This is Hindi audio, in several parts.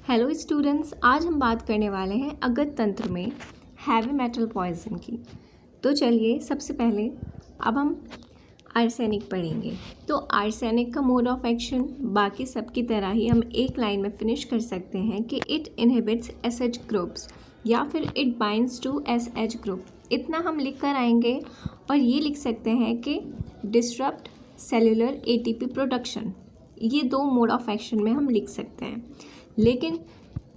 हेलो स्टूडेंट्स, आज हम बात करने वाले हैं अगत तंत्र में हैवी मेटल पॉइजन की। तो चलिए सबसे पहले अब हम आर्सेनिक पढ़ेंगे। तो आर्सेनिक का मोड ऑफ एक्शन बाकी सब की तरह ही हम एक लाइन में फिनिश कर सकते हैं कि इट इनहिबिट्स एसएच ग्रुप्स या फिर it binds to SH group. इतना हम लिख कर आएंगे और ये लिख सकते हैं कि डिस्टरप्ट सेलुलर एटीपी प्रोडक्शन। ये दो मोड ऑफ एक्शन में हम लिख सकते हैं। लेकिन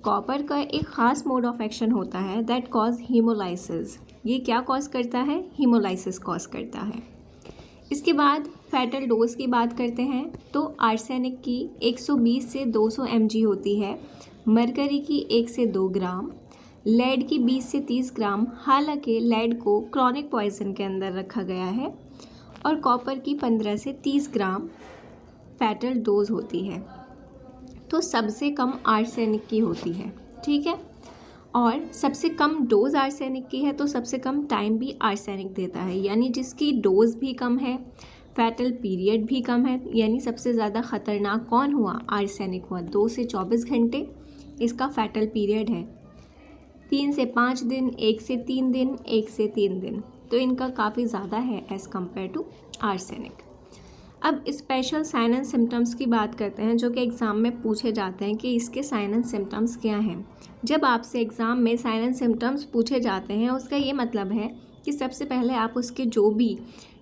कॉपर का एक ख़ास मोड ऑफ एक्शन होता है दैट कॉज हीमोलाइसिस। ये क्या कॉज करता है? हीमोलाइसिस कॉज करता है। इसके बाद फैटल डोज की बात करते हैं तो आर्सेनिक की 120 से 200 mg होती है, मरकरी की 1 से 2 ग्राम, लेड की 20 से 30 ग्राम। हालांकि लेड को क्रॉनिक पॉइजन के अंदर रखा गया है। और कॉपर की 15 से 30 ग्राम फैटल डोज होती है। तो सबसे कम आर्सेनिक की होती है, ठीक है। और सबसे कम डोज आर्सेनिक की है तो सबसे कम टाइम भी आर्सेनिक देता है, यानी जिसकी डोज भी कम है, फैटल पीरियड भी कम है। यानी सबसे ज़्यादा ख़तरनाक कौन हुआ? आर्सेनिक हुआ। 2 से 24 घंटे इसका फैटल पीरियड है, 3 से 5 दिन, 1 से 3 दिन, 1 से 3 दिन। तो इनका काफ़ी ज़्यादा है एज़ कम्पेयर टू आर्सेनिक। अब स्पेशल साइन एंड सिम्टम्स की बात करते हैं जो कि एग्ज़ाम में पूछे जाते हैं कि इसके साइन एंड सिम्टम्स क्या हैं। जब आपसे एग्ज़ाम में साइन एंड सिम्टम्स पूछे जाते हैं उसका ये मतलब है कि सबसे पहले आप उसके जो भी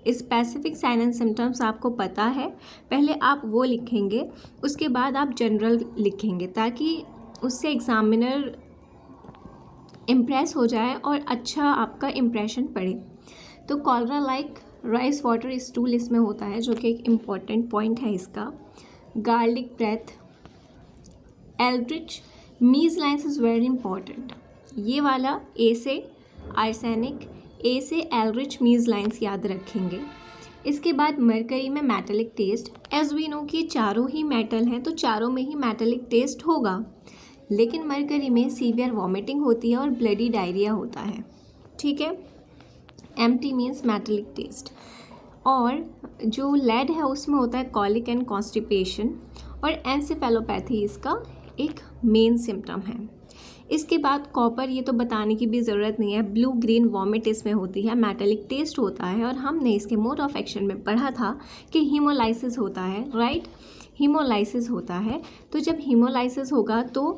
स्पेसिफिक साइन एंड सिम्टम्स आपको पता है पहले आप वो लिखेंगे, उसके बाद आप जनरल लिखेंगे ताकि उससे एग्ज़ामिनर इम्प्रेस हो जाए और अच्छा आपका इम्प्रेशन पड़े। तो cholera like rice water stool इसमें होता है जो कि एक इम्पॉर्टेंट पॉइंट है इसका। Garlic breath, eldritch measlines is very important. ये वाला ए से आर्सेनिक, ए से एल्ड्रिच मीज़लाइंस याद रखेंगे। इसके बाद मरकरी में metallic taste. As we know कि चारों ही मेटल हैं तो चारों में ही मेटालिक टेस्ट होगा, लेकिन मरकरी में सीवियर वॉमिटिंग होती है और ब्लडी डायरिया होता है, ठीक है। Empty means metallic taste. और जो लेड है उसमें होता है कॉलिक एंड कॉन्स्टिपेशन और एंसेफेलोपैथी इसका एक मेन सिम्टम है। इसके बाद कॉपर, ये तो बताने की भी ज़रूरत नहीं है, ब्लू ग्रीन वॉमिट इसमें होती है, मेटालिक टेस्ट होता है। और हमने इसके मोड ऑफ एक्शन में पढ़ा था कि हीमोलाइसिस होता है, राइट। हीमोलाइसिस होता है तो जब हीमोलाइसिस होगा तो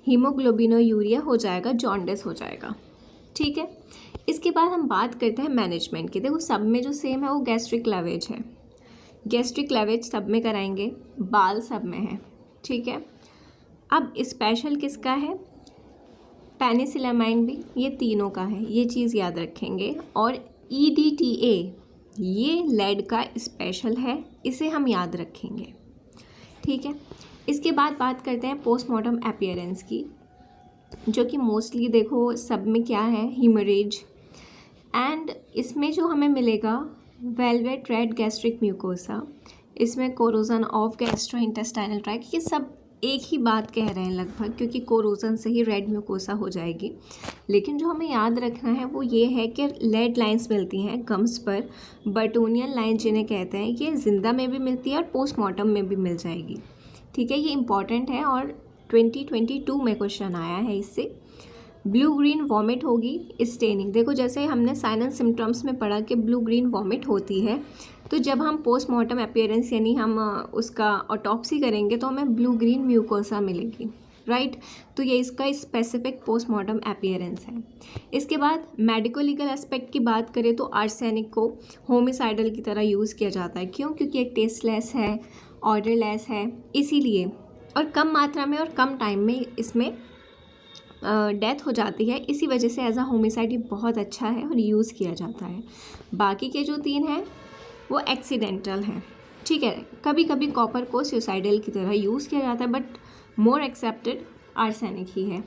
हीमोग्लोबिनोयूरिया हो जाएगा, जॉन्डिस हो जाएगा, ठीक है। इसके बाद हम बात करते हैं मैनेजमेंट की। देखो सब में जो सेम है वो गैस्ट्रिक लैवेज है। गैस्ट्रिक लैवेज सब में कराएंगे, बाल सब में है, ठीक है। अब स्पेशल किसका है? पेनिसिलामाइन भी, ये तीनों का है, ये चीज़ याद रखेंगे। और EDTA ये लेड का स्पेशल है, इसे हम याद रखेंगे, ठीक है। इसके बाद बात करते हैं पोस्टमार्टम अपीयरेंस की, जो कि मोस्टली देखो सब में क्या है, हीमरेज। एंड इसमें जो हमें मिलेगा वेलवेट रेड गैस्ट्रिक म्यूकोसा, इसमें कोरोजन ऑफ गैस्ट्रोइंटेस्टाइनल ट्रैक्ट। ये सब एक ही बात कह रहे हैं लगभग, क्योंकि कोरोजन से ही रेड म्यूकोसा हो जाएगी। लेकिन जो हमें याद रखना है वो ये है कि लेड लाइंस मिलती हैं गम्स पर, बर्टोनियन लाइन जिन्हें कहते हैं, ये जिंदा में भी मिलती है और पोस्टमार्टम में भी मिल जाएगी, ठीक है। ये इंपॉर्टेंट है और 2022 में क्वेश्चन आया है इससे। ब्लू ग्रीन वॉमिट होगी, स्टेनिंग। देखो जैसे हमने साइन एंड सिम्टम्स में पढ़ा कि ब्लू ग्रीन वॉमिट होती है, तो जब हम पोस्टमार्टम अपीयरेंस यानी हम उसका ऑटोप्सी करेंगे तो हमें ब्लू ग्रीन म्यूकोसा मिलेगी, राइट। तो ये इसका स्पेसिफिक पोस्टमार्टम अपीयरेंस है। इसके बाद मेडिको लीगल एस्पेक्ट की बात करें तो आर्सेनिक को होमिसाइडल की तरह यूज़ किया जाता है। क्यों? क्योंकि एक टेस्टलेस है, ऑर्डरलेस है, इसीलिए, और कम मात्रा में और कम टाइम में इसमें डेथ हो जाती है, इसी वजह से एज अ होमिसाइड ये बहुत अच्छा है और यूज़ किया जाता है। बाकी के जो 3 हैं वो एक्सीडेंटल हैं, ठीक है। कभी कभी कॉपर को सुसाइडल की तरह यूज़ किया जाता है, बट मोर एक्सेप्टेड आर्सेनिक ही है।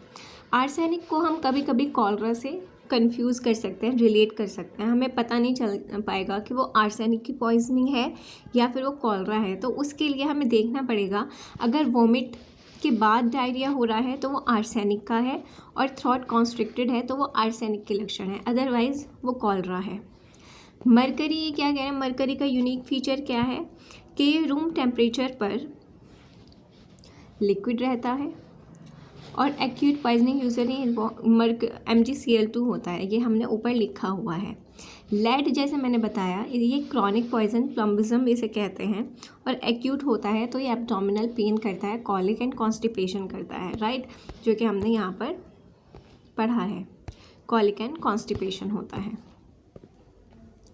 आर्सेनिक को हम कभी कभी कॉलरा से कंफ्यूज कर सकते हैं, रिलेट कर सकते हैं। हमें पता नहीं चल पाएगा कि वो आर्सेनिक की पॉइजनिंग है या फिर वो कॉलरा है। तो उसके लिए हमें देखना पड़ेगा, अगर वोमिट के बाद डायरिया हो रहा है तो वो आर्सेनिक का है, और थ्रोट कॉन्स्ट्रिक्टेड है तो वो आर्सेनिक के लक्षण है, अदरवाइज़ वो कॉलरा है। मरकरी, ये क्या कह रहे हैं, मरकरी का यूनिक फीचर क्या है कि रूम टेम्परेचर पर लिक्विड रहता है। और acute poisoning usually merc MgCl2 होता है, ये हमने ऊपर लिखा हुआ है। लेड जैसे मैंने बताया ये क्रॉनिक पॉइजन प्लम्बिज्म इसे कहते हैं, और एक्यूट होता है तो ये एब्डोमिनल पेन करता है, कॉलिक एंड कॉन्स्टिपेशन करता है, राइट, जो कि हमने यहाँ पर पढ़ा है, कॉलिक एंड कॉन्स्टिपेशन होता है।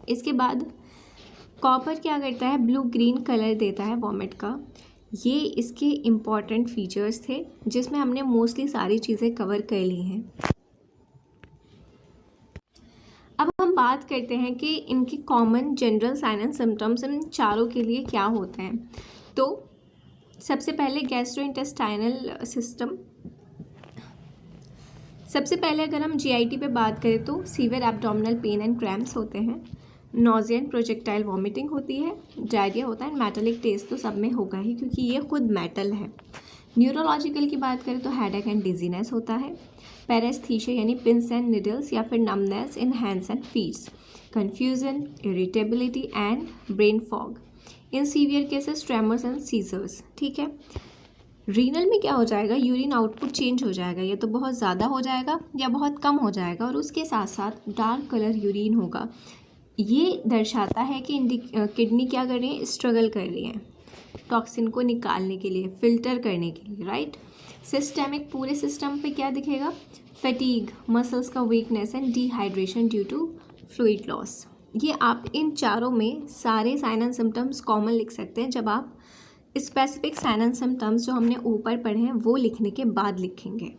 इसके बाद कॉपर क्या करता है, ब्लू ग्रीन कलर देता है वॉमिट का। ये इसके इम्पॉर्टेंट फीचर्स थे जिसमें हमने मोस्टली सारी चीज़ें कवर कर ली हैं। अब हम बात करते हैं कि इनकी common general sign and symptoms इन चारों के लिए क्या होते हैं। तो सबसे पहले गैस्ट्रोइंटेस्टाइनल सिस्टम, सबसे पहले अगर हम GIT पे बात करें तो severe abdominal pain and cramps होते हैं, नोजिया एंड प्रोजेक्टाइल वॉमिटिंग होती है, डायरिया होता है, मेटालिक टेस्ट तो सब में होगा ही क्योंकि ये खुद मेटल है। न्यूरोलॉजिकल की बात करें तो हेडेक एंड डिजीनेस होता है, पैरेस्थीसिया यानी पिंस एंड निडल्स या फिर numbness in hands and feets, confusion, irritability and brain fog, in severe cases tremors and seizures. ठीक है, रीनल में क्या हो जाएगा, यूरिन आउटपुट चेंज हो जाएगा, या तो बहुत ज़्यादा हो जाएगा या बहुत कम हो जाएगा, और उसके साथ साथ डार्क कलर यूरिन होगा। ये दर्शाता है कि किडनी क्या कर रही है, स्ट्रगल कर रही है टॉक्सिन को निकालने के लिए, फिल्टर करने के लिए, राइट। सिस्टेमिक, पूरे सिस्टम पे क्या दिखेगा, फटीग, मसल्स का weakness and dehydration due to fluid loss. ये आप इन चारों में सारे साइन एंड सिम्टम्स कॉमन लिख सकते हैं जब आप स्पेसिफिक साइन एंड सिम्टम्स जो हमने ऊपर पढ़े हैं वो लिखने के बाद लिखेंगे।